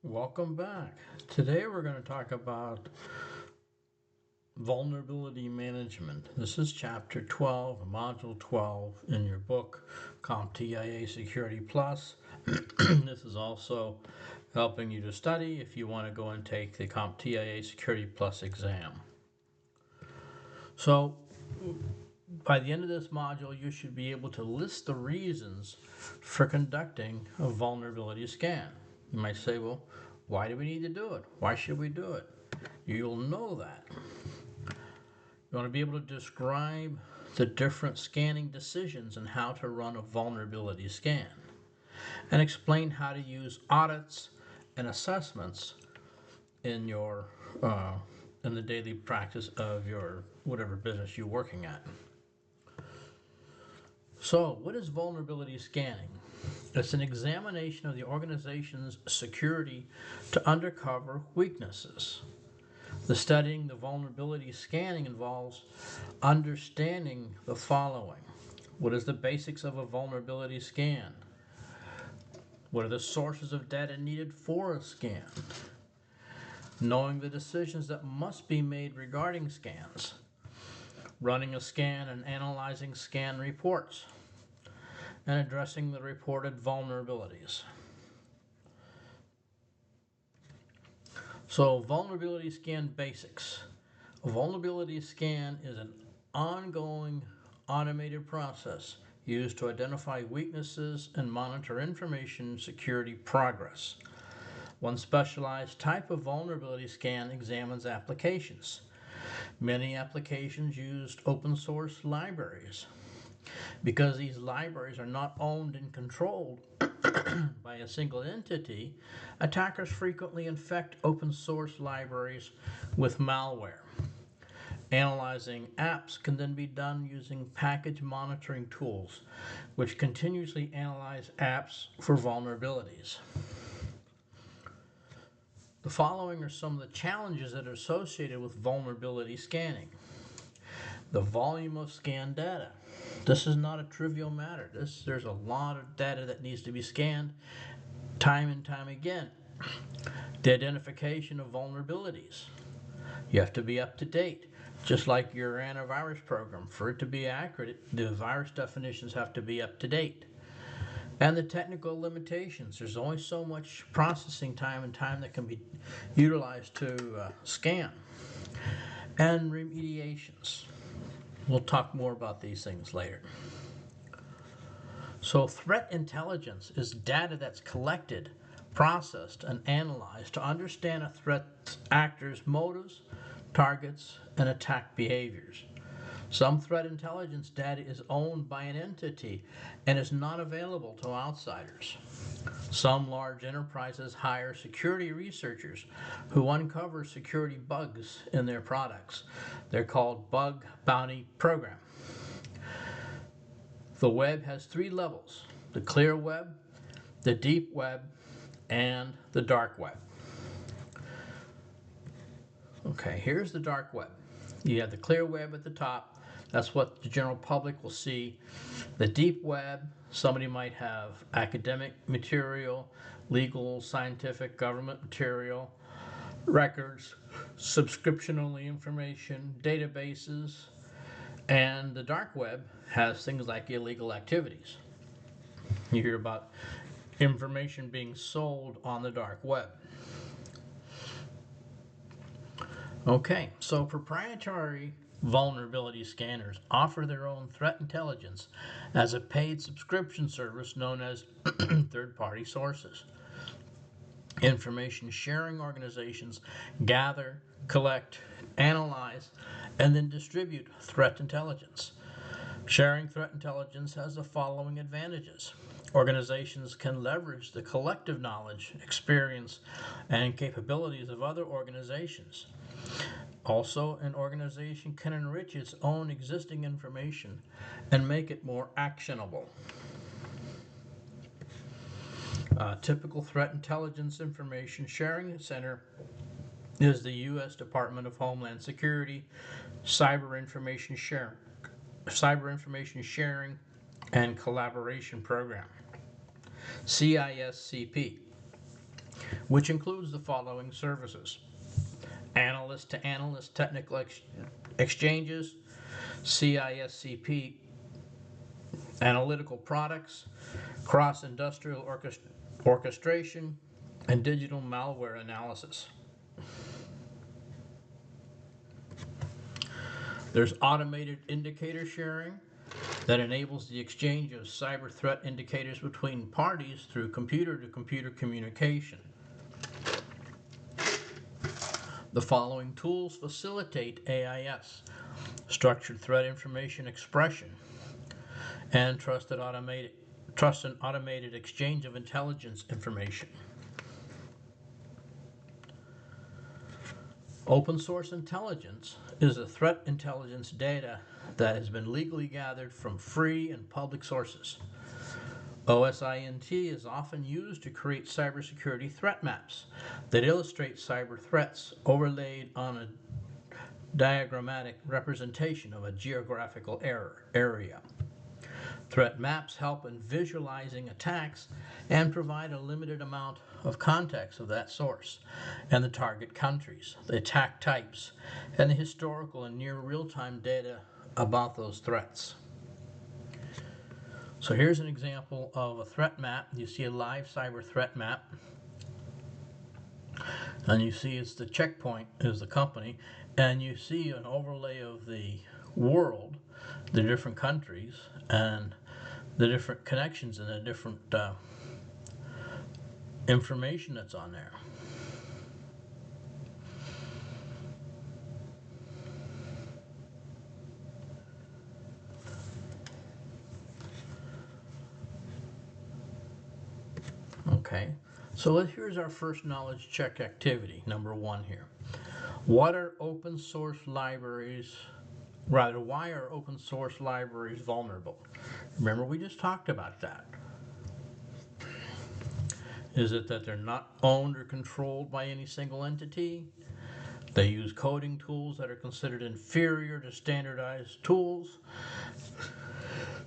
Welcome back. Today we're going to talk about vulnerability management. This is chapter 12, module 12 in your book, CompTIA Security Plus. This is also helping you to study if you want to go and take the CompTIA Security Plus exam. So, by the end of this module, you should be able to list the reasons for conducting a vulnerability scan. You might say, well, why do we need to do it? Why should we do it? You'll know that. You want to be able to describe the different scanning decisions and how to run a vulnerability scan, and explain how to use audits and assessments in your in the daily practice of your whatever business you're working at. So, what is vulnerability scanning? It's an examination of the organization's security to uncover weaknesses. The studying the vulnerability scanning involves understanding the following. What is the basics of a vulnerability scan? What are the sources of data needed for a scan? Knowing the decisions that must be made regarding scans. Running a scan and analyzing scan reports. And addressing the reported vulnerabilities. So, vulnerability scan basics. A vulnerability scan is an ongoing automated process used to identify weaknesses and monitor information security progress. One specialized type of vulnerability scan examines applications. Many applications use open source libraries. Because these libraries are not owned and controlled by a single entity, attackers frequently infect open source libraries with malware. Analyzing apps can then be done using package monitoring tools, which continuously analyze apps for vulnerabilities. The following are some of the challenges that are associated with vulnerability scanning. The volume of scanned data. This is not a trivial matter. There's a lot of data that needs to be scanned time and time again. The identification of vulnerabilities. You have to be up to date. Just like your antivirus program, for it to be accurate, the virus definitions have to be up to date. And the technical limitations. There's only so much processing time and time that can be utilized to scan. And remediations. We'll talk more about these things later. So, threat intelligence is data that's collected, processed, and analyzed to understand a threat actor's motives, targets, and attack behaviors. Some threat intelligence data is owned by an entity and is not available to outsiders. Some large enterprises hire security researchers who uncover security bugs in their products. They're called bug bounty program. The web has three levels: the clear web, the deep web, and the dark web. Okay, here's the dark web. You have the clear web at the top. That's what the general public will see. The deep web, somebody might have academic material, legal, scientific, government material, records, subscription-only information, databases, and the dark web has things like illegal activities. You hear about information being sold on the dark web. Okay, so proprietary vulnerability scanners offer their own threat intelligence as a paid subscription service known as third-party sources. Information sharing organizations gather, collect, analyze, and then distribute threat intelligence. Sharing threat intelligence has the following advantages. Organizations can leverage the collective knowledge, experience, and capabilities of other organizations. Also, an organization can enrich its own existing information and make it more actionable. Typical threat intelligence information sharing center is the U.S. Department of Homeland Security Cyber Information Sharing and Collaboration Program, CISCP. which includes the following services: analyst to analyst technical exchanges, CISCP analytical products, cross-industrial orchestration, and digital malware analysis. There's automated indicator sharing that enables the exchange of cyber threat indicators between parties through computer-to-computer communication. The following tools facilitate AIS: structured threat information expression, and trust and automated exchange of intelligence information. Open source intelligence is a threat intelligence data that has been legally gathered from free and public sources. OSINT is often used to create cybersecurity threat maps that illustrate cyber threats overlaid on a diagrammatic representation of a geographical area. Threat maps help in visualizing attacks and provide a limited amount of context of that source and the target countries, the attack types, and the historical and near real-time data about those threats. So here's an example of a threat map. You see a live cyber threat map, and you see it's the Check Point is the company, and you see an overlay of the world, the different countries, and the different connections and the different information that's on there. Okay, so here's our first knowledge check activity, number 1 here. What are open source libraries, why are open source libraries vulnerable? Remember, we just talked about that. Is it that they're not owned or controlled by any single entity? They use coding tools that are considered inferior to standardized tools.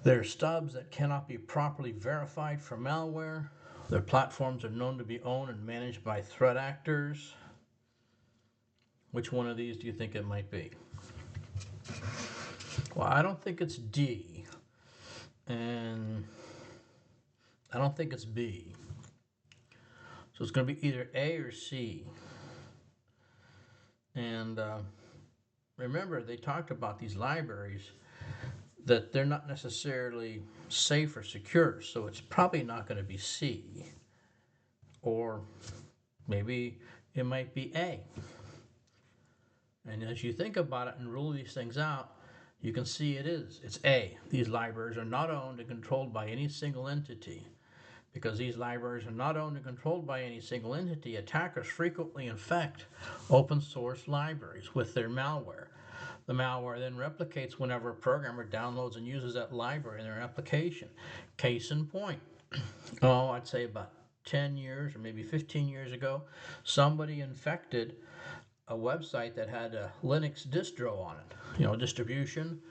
They're stubs that cannot be properly verified for malware. Their platforms are known to be owned and managed by threat actors. Which one of these do you think it might be? Well, I don't think it's D, and I don't think it's B. So it's going to be either A or C. And remember, they talked about these libraries, that they're not necessarily safe or secure, so it's probably not going to be C. Or maybe it might be A. And as you think about it and rule these things out, you can see it's A. These libraries are not owned and controlled by any single entity. Because these libraries are not owned and controlled by any single entity, attackers frequently infect open source libraries with their malware. The malware then replicates whenever a programmer downloads and uses that library in their application. Case in point, I'd say about 10 years or maybe 15 years ago, somebody infected a website that had a Linux distro on it, distribution.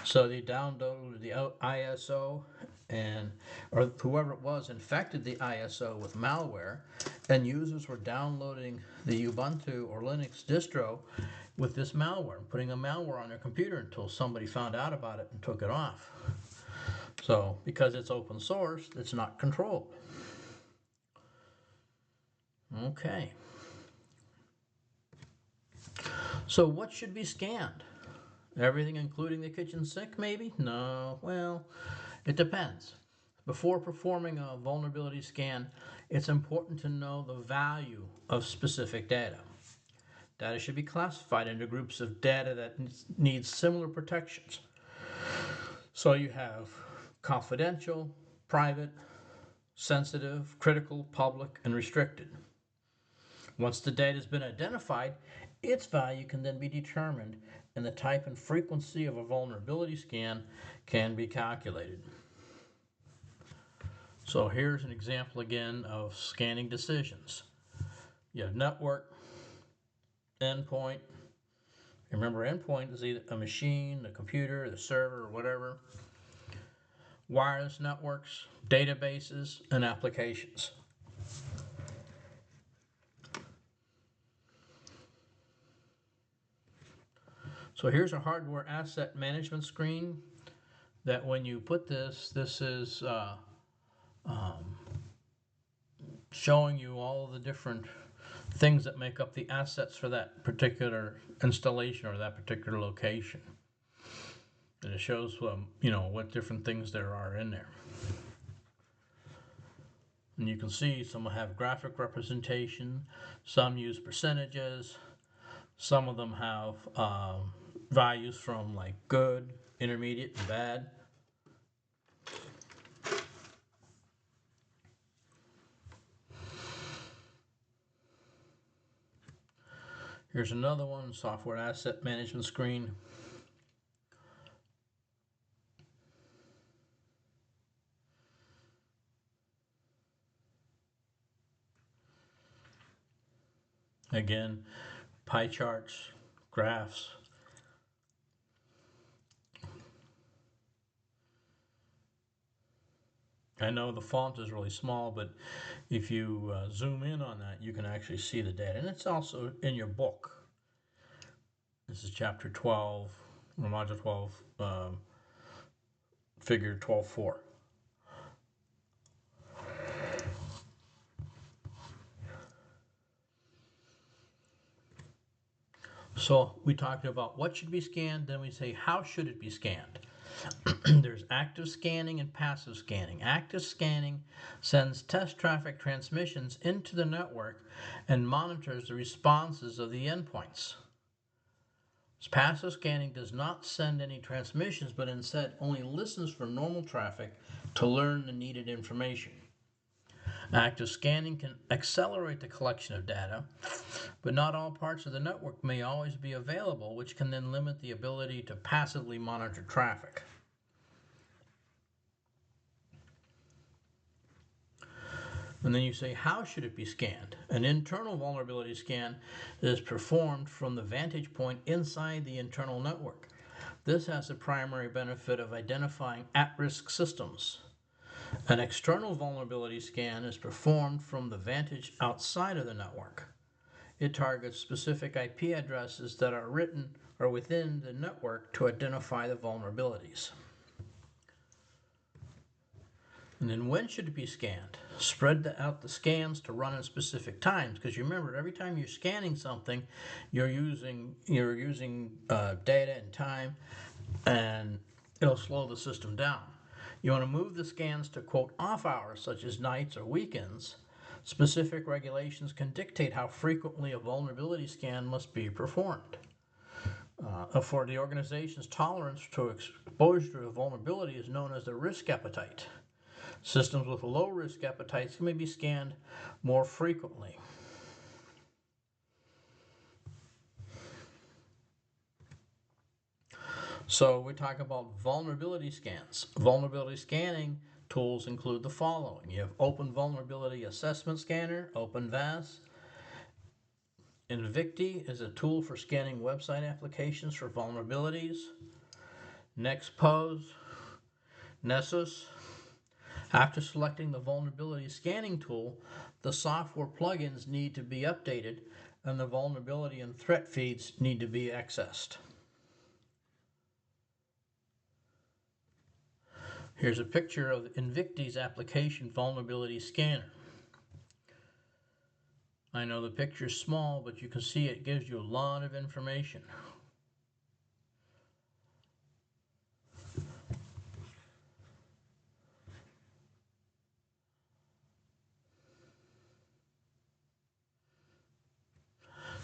So they downloaded the ISO, or whoever it was infected the ISO with malware, and users were downloading the Ubuntu or Linux distro with this malware, putting a malware on their computer until somebody found out about it and took it off. So because it's open source, it's not controlled. Okay. So what should be scanned? Everything including the kitchen sink, maybe? No, well, it depends. Before performing a vulnerability scan, it's important to know the value of specific data. Data should be classified into groups of data that need similar protections. So you have confidential, private, sensitive, critical, public, and restricted. Once the data has been identified, its value can then be determined, and the type and frequency of a vulnerability scan can be calculated. So here's an example again of scanning decisions. You have network, endpoint. Remember, endpoint is either a machine, a computer, the server, or whatever. Wireless networks, databases, and applications. So here's a hardware asset management screen that when you put this is showing you all of the different things that make up the assets for that particular installation or that particular location. And it shows what different things there are in there. And you can see some have graphic representation, some use percentages, some of them have values from like good, intermediate, and bad. Here's another one, software asset management screen. Again, pie charts, graphs. I know the font is really small, but if you zoom in on that, you can actually see the data. And it's also in your book. This is chapter 12, or module 12, figure 12.4. So we talked about what should be scanned, then we say how should it be scanned. There's active scanning and passive scanning. Active scanning sends test traffic transmissions into the network and monitors the responses of the endpoints. Passive scanning does not send any transmissions, but instead only listens for normal traffic to learn the needed information. Active scanning can accelerate the collection of data, but not all parts of the network may always be available, which can then limit the ability to passively monitor traffic. And then you say, how should it be scanned? An internal vulnerability scan is performed from the vantage point inside the internal network. This has the primary benefit of identifying at-risk systems. An external vulnerability scan is performed from the vantage outside of the network. It targets specific IP addresses that are written or within the network to identify the vulnerabilities. And then when should it be scanned? Spread out the scans to run at specific times, because you remember every time you're scanning something, you're using data and time, and it'll slow the system down. You want to move the scans to, quote, off hours, such as nights or weekends. Specific regulations can dictate how frequently a vulnerability scan must be performed. For the organization's tolerance to exposure to a vulnerability is known as the risk appetite. Systems with low risk appetites may be scanned more frequently. So we talk about vulnerability scans. Vulnerability scanning tools include the following. You have Open Vulnerability Assessment Scanner, OpenVAS. Invicti is a tool for scanning website applications for vulnerabilities. Nexpose, Nessus. After selecting the vulnerability scanning tool, the software plugins need to be updated and the vulnerability and threat feeds need to be accessed. Here's a picture of Invicti's application vulnerability scanner. I know the picture's small, but you can see it gives you a lot of information.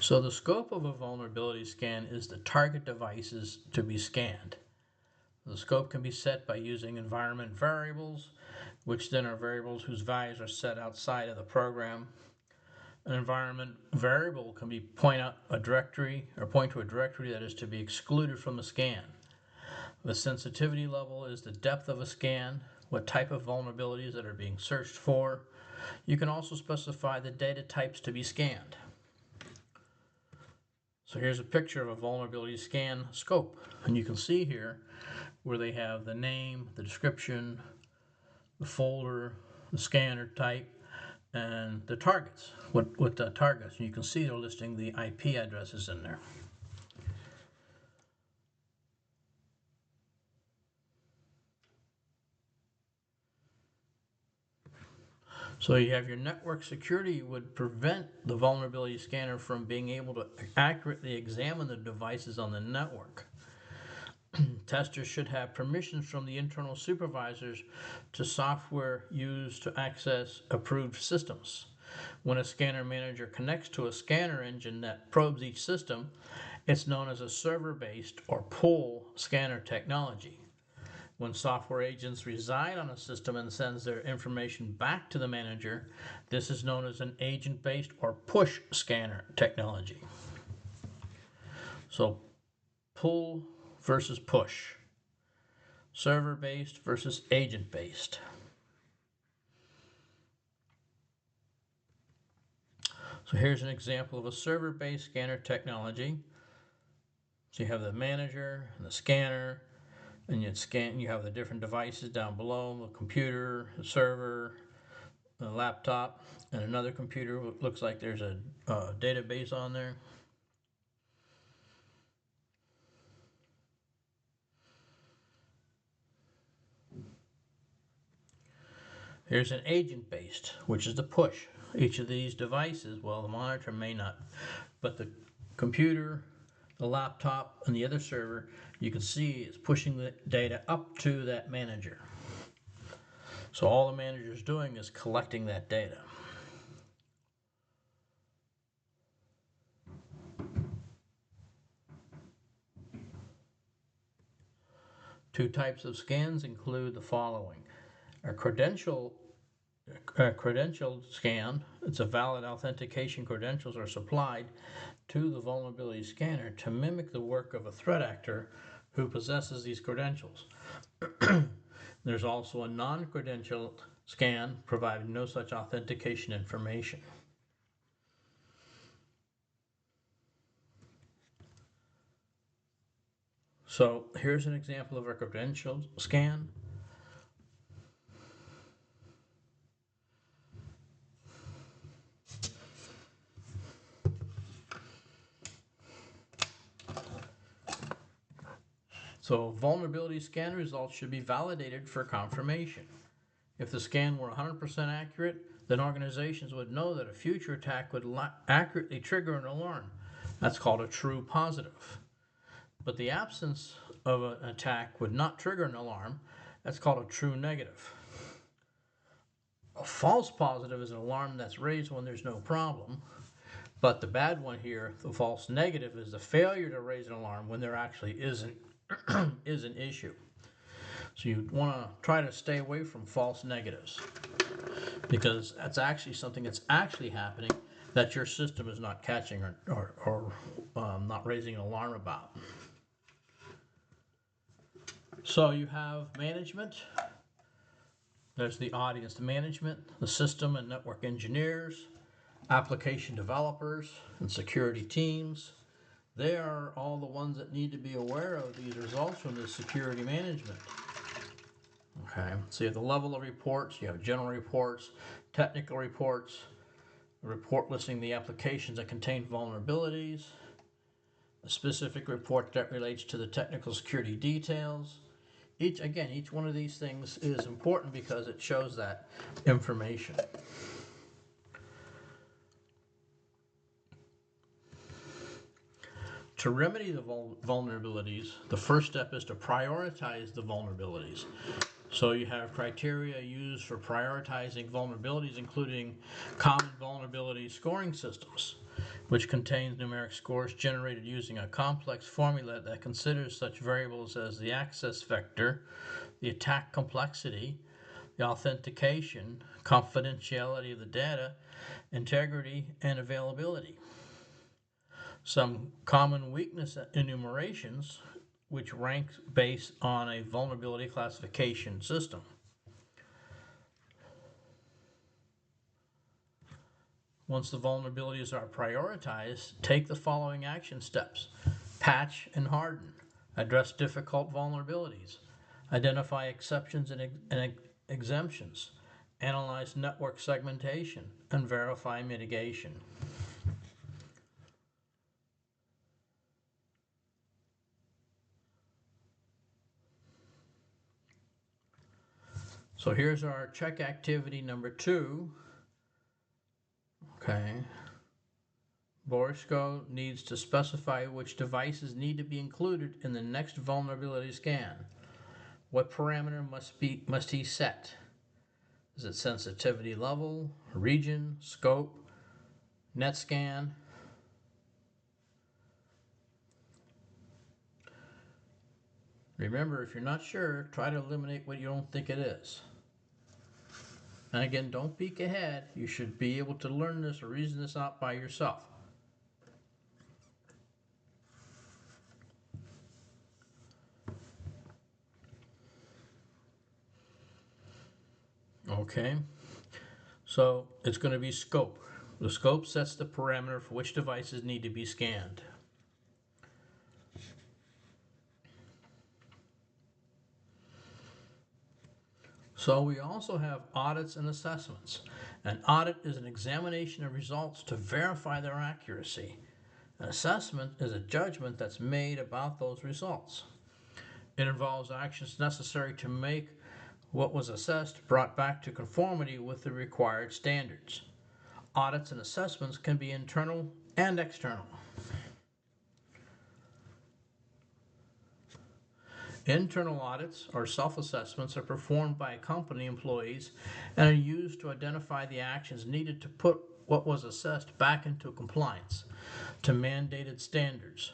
So the scope of a vulnerability scan is the target devices to be scanned. The scope can be set by using environment variables, which then are variables whose values are set outside of the program. An environment variable can point to a directory that is to be excluded from the scan. The sensitivity level is the depth of a scan, what type of vulnerabilities that are being searched for. You can also specify the data types to be scanned. So here's a picture of a vulnerability scan scope, and you can see here where they have the name, the description, the folder, the scanner type, and the targets, what the targets. And you can see they're listing the IP addresses in there. So you have your network security would prevent the vulnerability scanner from being able to accurately examine the devices on the network. Testers should have permissions from the internal supervisors to software used to access approved systems. When a scanner manager connects to a scanner engine that probes each system, it's known as a server-based or pull scanner technology. When software agents reside on a system and sends their information back to the manager, this is known as an agent-based or push scanner technology. So pull versus push, server-based versus agent-based. So here's an example of a server-based scanner technology. So you have the manager and the scanner, and you have the different devices down below, the computer, the server, the laptop, and another computer. It looks like there's a database on there. Here's an agent-based, which is the push. Each of these devices, well, the monitor may not, but the computer, the laptop, and the other server, you can see is pushing the data up to that manager. So all the manager is doing is collecting that data. Two types of scans include the following. A credential scan, it's a valid authentication credentials are supplied to the vulnerability scanner to mimic the work of a threat actor who possesses these credentials. There's also a non-credentialed scan providing no such authentication information. So here's an example of a credentialed scan. So vulnerability scan results should be validated for confirmation. If the scan were 100% accurate, then organizations would know that a future attack would accurately trigger an alarm. That's called a true positive. But the absence of an attack would not trigger an alarm. That's called a true negative. A false positive is an alarm that's raised when there's no problem. But the bad one here, the false negative, is the failure to raise an alarm when there actually is an issue. So you want to try to stay away from false negatives, because that's actually something that's actually happening that your system is not catching or not raising an alarm about. So you have management. There's the audience management, the system and network engineers, application developers, and security teams. They are all the ones that need to be aware of these results from the security management. Okay, so you have the level of reports, you have general reports, technical reports, a report listing the applications that contain vulnerabilities, a specific report that relates to the technical security details. Each one of these things is important because it shows that information. To remedy the vulnerabilities, the first step is to prioritize the vulnerabilities. So you have criteria used for prioritizing vulnerabilities, including common vulnerability scoring systems, which contains numeric scores generated using a complex formula that considers such variables as the access vector, the attack complexity, the authentication, confidentiality of the data, integrity, and availability. Some common weakness enumerations, which rank based on a vulnerability classification system. Once the vulnerabilities are prioritized, take the following action steps. Patch and harden. Address difficult vulnerabilities. Identify exceptions and exemptions. Analyze network segmentation and verify mitigation. So here's our check activity number 2. Okay. Borysko needs to specify which devices need to be included in the next vulnerability scan. What parameter must he set? Is it sensitivity level, region, scope, net scan? Remember, if you're not sure, try to eliminate what you don't think it is. And again, don't peek ahead. You should be able to learn this or reason this out by yourself. Okay, so it's going to be scope. The scope sets the parameter for which devices need to be scanned. So we also have audits and assessments. An audit is an examination of results to verify their accuracy. An assessment is a judgment that's made about those results. It involves actions necessary to make what was assessed brought back to conformity with the required standards. Audits and assessments can be internal and external. Internal audits or self-assessments are performed by company employees and are used to identify the actions needed to put what was assessed back into compliance to mandated standards.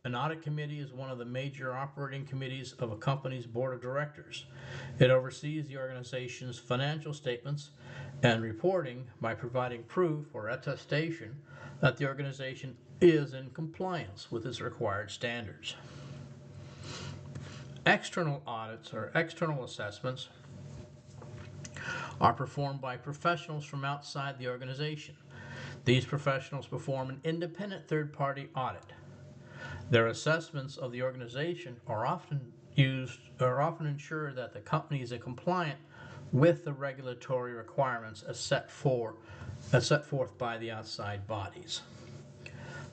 An audit committee is one of the major operating committees of a company's board of directors. It oversees the organization's financial statements and reporting by providing proof or attestation that the organization is in compliance with its required standards. External audits or external assessments are performed by professionals from outside the organization. These professionals perform an independent third-party audit. Their assessments of the organization are often ensure that the company is compliant with the regulatory requirements as set forth by the outside bodies.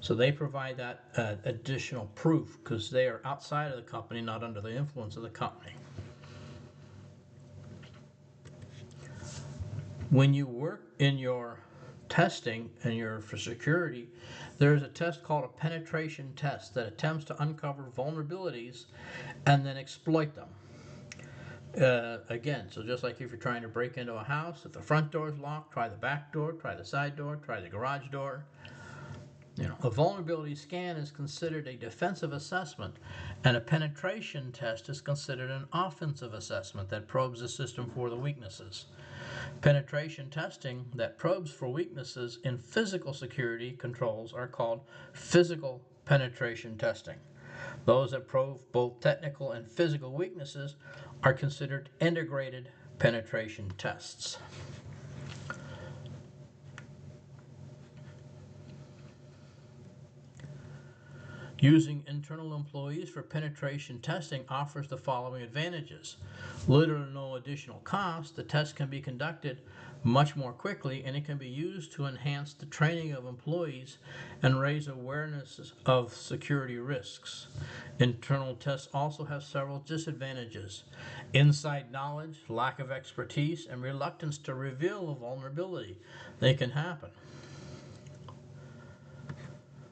So they provide that additional proof because they are outside of the company, not under the influence of the company. When you work in your testing and for security, there's a test called a penetration test that attempts to uncover vulnerabilities and then exploit them. Again, so just like if you're trying to break into a house, if the front door is locked, try the back door, try the side door, try the garage door. A vulnerability scan is considered a defensive assessment, and a penetration test is considered an offensive assessment that probes the system for the weaknesses. Penetration testing that probes for weaknesses in physical security controls are called physical penetration testing. Those that probe both technical and physical weaknesses are considered integrated penetration tests. Using internal employees for penetration testing offers the following advantages. Little or no additional cost, the test can be conducted much more quickly, and it can be used to enhance the training of employees and raise awareness of security risks. Internal tests also have several disadvantages. Inside knowledge, lack of expertise, and reluctance to reveal a vulnerability. They can happen.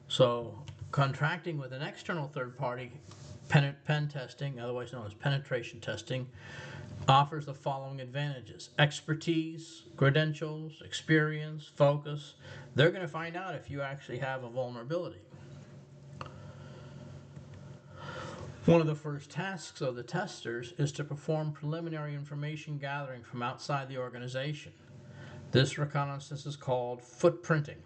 So, contracting with an external third party, pen testing, otherwise known as penetration testing, offers the following advantages. Expertise, credentials, experience, focus. They're going to find out if you actually have a vulnerability. One of the first tasks of the testers is to perform preliminary information gathering from outside the organization. This reconnaissance is called footprinting.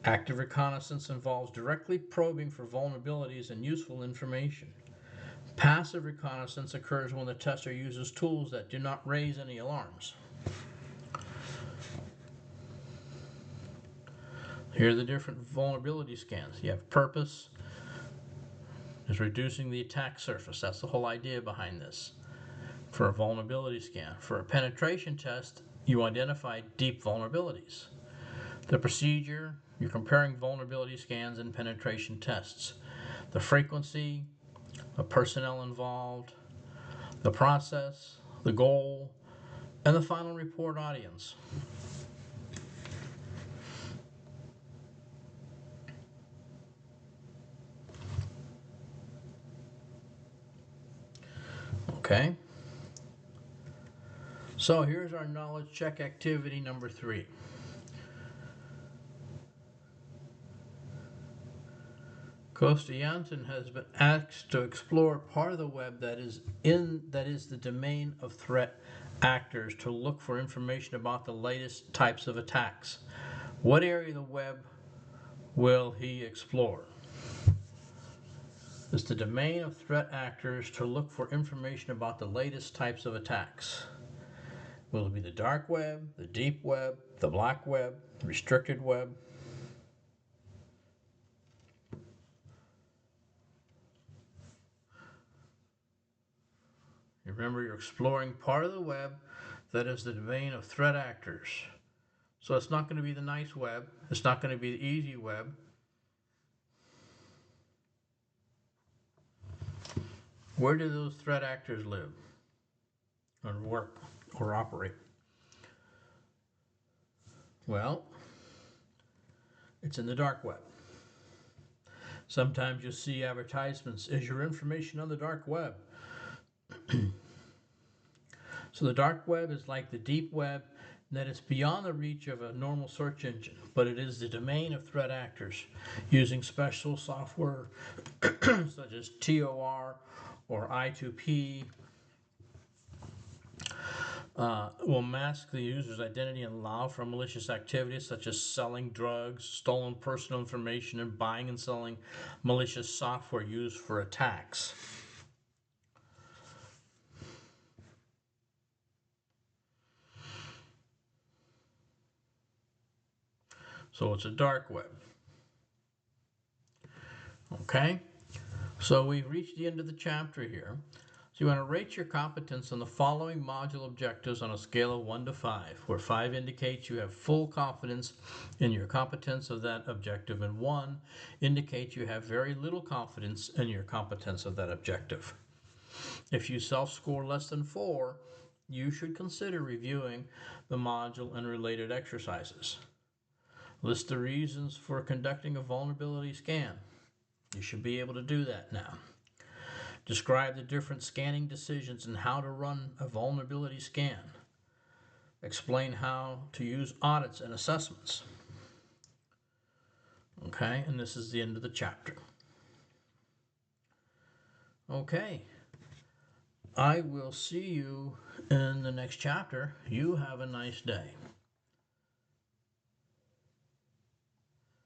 Active reconnaissance involves directly probing for vulnerabilities and useful information. Passive reconnaissance occurs when the tester uses tools that do not raise any alarms. Here are the different vulnerability scans. You have purpose, is reducing the attack surface. That's the whole idea behind this. For a vulnerability scan. For a penetration test, you identify deep vulnerabilities. The procedure, you're comparing vulnerability scans and penetration tests. The frequency, the personnel involved, the process, the goal, and the final report audience. Okay? So here's our knowledge check activity number 3. Kosta Janssen has been asked to explore part of the web that is the domain of threat actors to look for information about the latest types of attacks. What area of the web will he explore? It's the domain of threat actors to look for information about the latest types of attacks. Will it be the dark web, the deep web, the black web, the restricted web? Remember, you're exploring part of the web that is the domain of threat actors. So it's not going to be the nice web. It's not going to be the easy web. Where do those threat actors live or work or operate? Well, it's in the dark web. Sometimes you'll see advertisements, is your information on the dark web? So the dark web is like the deep web, in that it's beyond the reach of a normal search engine, but it is the domain of threat actors using special software such as TOR or I2P. Will mask the user's identity and allow for malicious activities such as selling drugs, stolen personal information, and buying and selling malicious software used for attacks. So it's a dark web. Okay, so we've reached the end of the chapter here. So you want to rate your competence on the following module objectives on a scale of 1 to 5, where 5 indicates you have full confidence in your competence of that objective, and 1 indicates you have very little confidence in your competence of that objective. If you self-score less than 4, you should consider reviewing the module and related exercises. List the reasons for conducting a vulnerability scan. You should be able to do that now. Describe the different scanning decisions and how to run a vulnerability scan. Explain how to use audits and assessments. Okay, and this is the end of the chapter. Okay, I will see you in the next chapter. You have a nice day.